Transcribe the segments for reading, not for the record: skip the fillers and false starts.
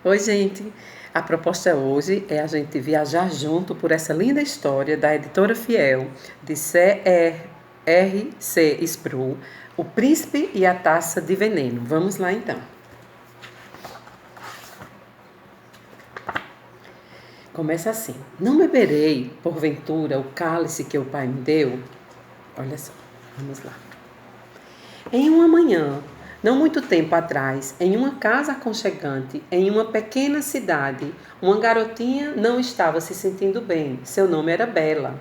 Oi, gente! A proposta hoje é a gente viajar junto por essa linda história da editora Fiel, de C.R.C. Sproul, O Príncipe e a Taça de Veneno. Vamos lá então. Começa assim: Não beberei, porventura, o cálice que o Pai me deu? Olha só, vamos lá. Em uma manhã, não muito tempo atrás, em uma casa aconchegante, em uma pequena cidade, uma garotinha não estava se sentindo bem. Seu nome era Bela,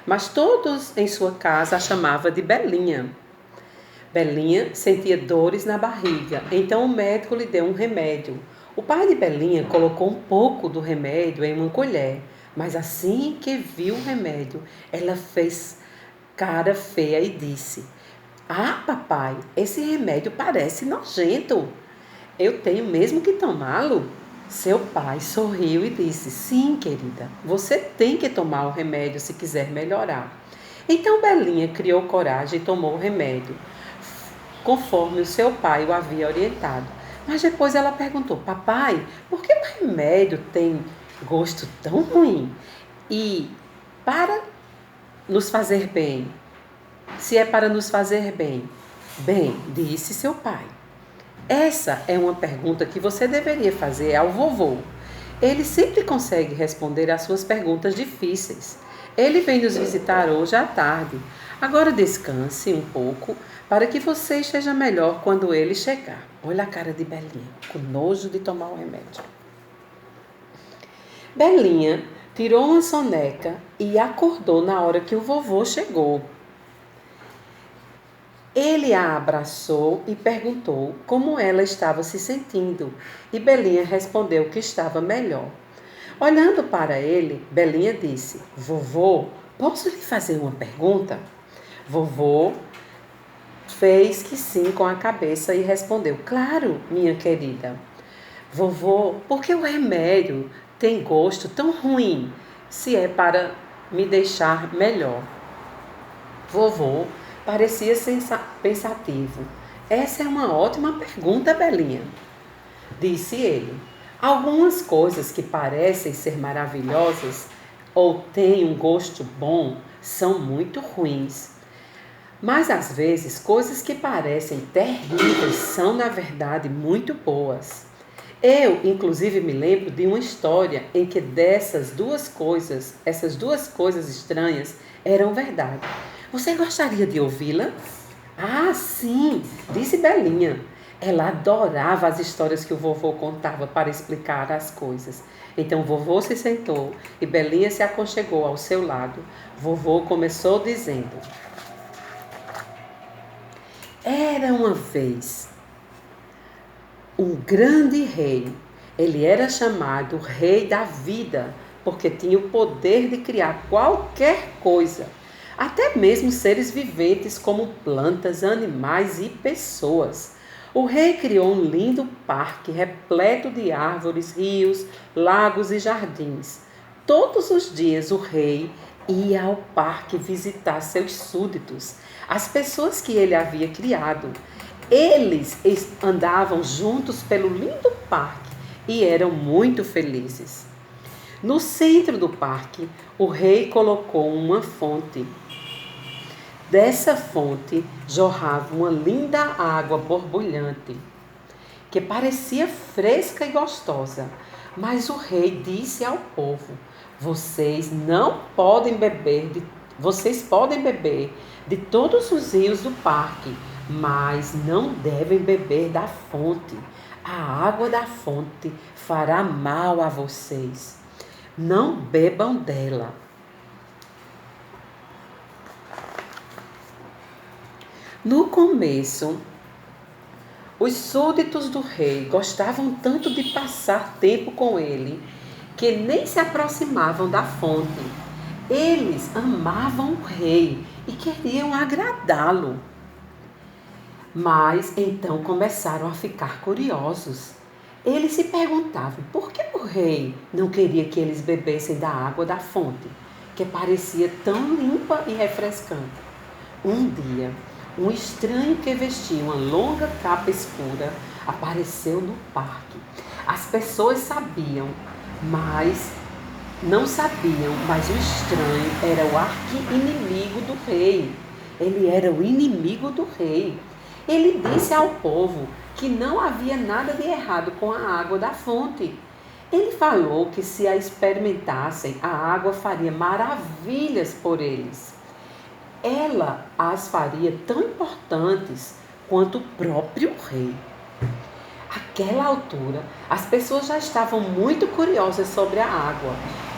mas todos em sua casa a chamavam de Belinha. Belinha sentia dores na barriga, então o médico lhe deu um remédio. O pai de Belinha colocou um pouco do remédio em uma colher, mas assim que viu o remédio, ela fez cara feia e disse: Ah, papai, esse remédio parece nojento. Eu tenho mesmo que tomá-lo? Seu pai sorriu e disse: Sim, querida, você tem que tomar o remédio se quiser melhorar. Então Belinha criou coragem e tomou o remédio, conforme o seu pai o havia orientado. Mas depois ela perguntou: Papai, por que o remédio tem gosto tão ruim? E para nos fazer bem, se é para nos fazer bem? Bem, disse seu pai. Essa é uma pergunta que você deveria fazer ao vovô. Ele sempre consegue responder às suas perguntas difíceis. Ele vem nos visitar hoje à tarde. Agora descanse um pouco para que você esteja melhor quando ele chegar. Olha a cara de Belinha, com nojo de tomar o remédio. Belinha tirou uma soneca e acordou na hora que o vovô chegou. Ele a abraçou e perguntou como ela estava se sentindo, e Belinha respondeu que estava melhor. Olhando para ele, Belinha disse: Vovô, posso lhe fazer uma pergunta? Vovô fez que sim com a cabeça e respondeu: Claro, minha querida. Vovô, por que o remédio tem gosto tão ruim se é para me deixar melhor? Vovô parecia pensativo. Essa é uma ótima pergunta, Belinha, disse ele. Algumas coisas que parecem ser maravilhosas ou têm um gosto bom são muito ruins. Mas às vezes coisas que parecem terríveis são na verdade muito boas. Eu, inclusive, me lembro de uma história em que essas duas coisas estranhas eram verdade. Você gostaria de ouvi-la? Ah, sim, disse Belinha. Ela adorava as histórias que o vovô contava para explicar as coisas. Então vovô se sentou e Belinha se aconchegou ao seu lado. Vovô começou dizendo: Era uma vez um grande rei. Ele era chamado Rei da Vida, porque tinha o poder de criar qualquer coisa, até mesmo seres viventes como plantas, animais e pessoas. O rei criou um lindo parque repleto de árvores, rios, lagos e jardins. Todos os dias o rei ia ao parque visitar seus súditos, as pessoas que ele havia criado. Eles andavam juntos pelo lindo parque e eram muito felizes. No centro do parque, o rei colocou uma fonte. Dessa fonte jorrava uma linda água borbulhante, que parecia fresca e gostosa. Mas o rei disse ao povo: Vocês podem beber de todos os rios do parque, mas não devem beber da fonte. A água da fonte fará mal a vocês. Não bebam dela. No começo, os súditos do rei gostavam tanto de passar tempo com ele que nem se aproximavam da fonte. Eles amavam o rei e queriam agradá-lo. Mas então começaram a ficar curiosos. Eles se perguntavam por que o rei não queria que eles bebessem da água da fonte, que parecia tão limpa e refrescante. Um dia, um estranho que vestia uma longa capa escura apareceu no parque. As pessoas sabiam, mas não sabiam, mas o estranho era o arqui-inimigo do rei. Ele era o inimigo do rei. Ele disse ao povo que não havia nada de errado com a água da fonte. Ele falou que se a experimentassem, a água faria maravilhas por eles. Ela as faria tão importantes quanto o próprio rei. Àquela altura, as pessoas já estavam muito curiosas sobre a água.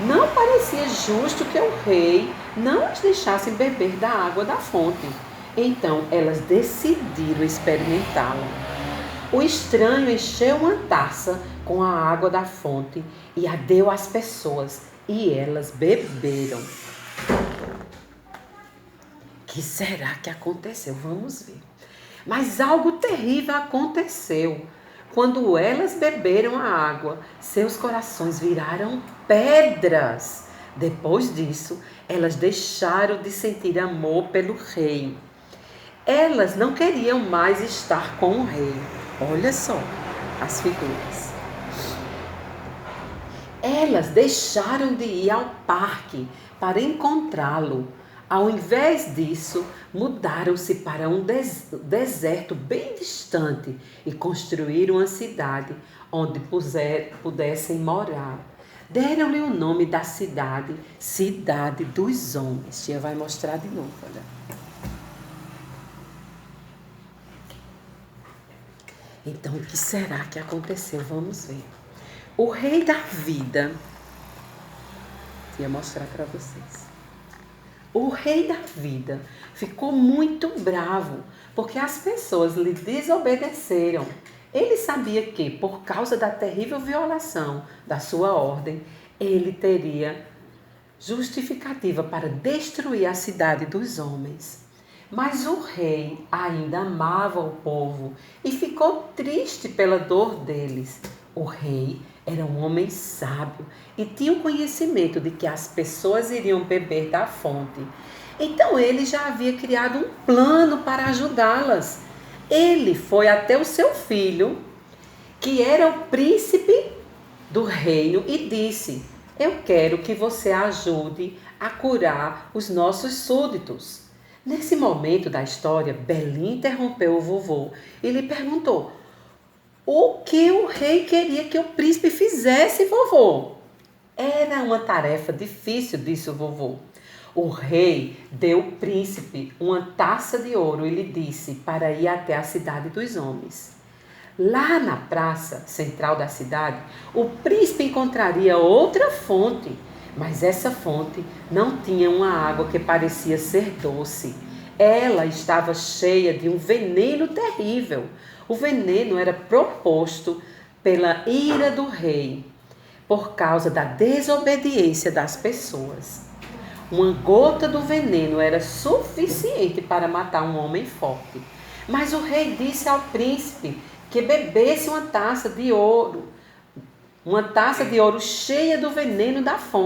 Não parecia justo que o rei não as deixasse beber da água da fonte. Então, elas decidiram experimentá-la. O estranho encheu uma taça com a água da fonte e a deu às pessoas, e elas beberam. O que será que aconteceu? Vamos ver. Mas algo terrível aconteceu. Quando elas beberam a água, seus corações viraram pedras. Depois disso, elas deixaram de sentir amor pelo rei. Elas não queriam mais estar com o rei. Olha só as figuras. Elas deixaram de ir ao parque para encontrá-lo. Ao invés disso, mudaram-se para um deserto bem distante e construíram uma cidade onde pudessem morar. Deram-lhe o nome da cidade, Cidade dos Homens. Tia vai mostrar de novo, olha. Então, o que será que aconteceu? Vamos ver. O rei da vida, ia mostrar para vocês. O rei da vida ficou muito bravo porque as pessoas lhe desobedeceram. Ele sabia que, por causa da terrível violação da sua ordem, ele teria justificativa para destruir a cidade dos homens. Mas o rei ainda amava o povo e ficou triste pela dor deles. O rei era um homem sábio e tinha o conhecimento de que as pessoas iriam beber da fonte. Então ele já havia criado um plano para ajudá-las. Ele foi até o seu filho, que era o príncipe do reino, e disse: eu quero que você ajude a curar os nossos súditos. Nesse momento da história, Belim interrompeu o vovô e lhe perguntou: o que o rei queria que o príncipe fizesse, vovô? Era uma tarefa difícil, disse o vovô. O rei deu ao príncipe uma taça de ouro e lhe disse para ir até a cidade dos homens. Lá na praça central da cidade, o príncipe encontraria outra fonte, mas essa fonte não tinha uma água que parecia ser doce. Ela estava cheia de um veneno terrível. O veneno era proposto pela ira do rei, por causa da desobediência das pessoas. Uma gota do veneno era suficiente para matar um homem forte. Mas o rei disse ao príncipe que bebesse uma taça de ouro cheia do veneno da fonte.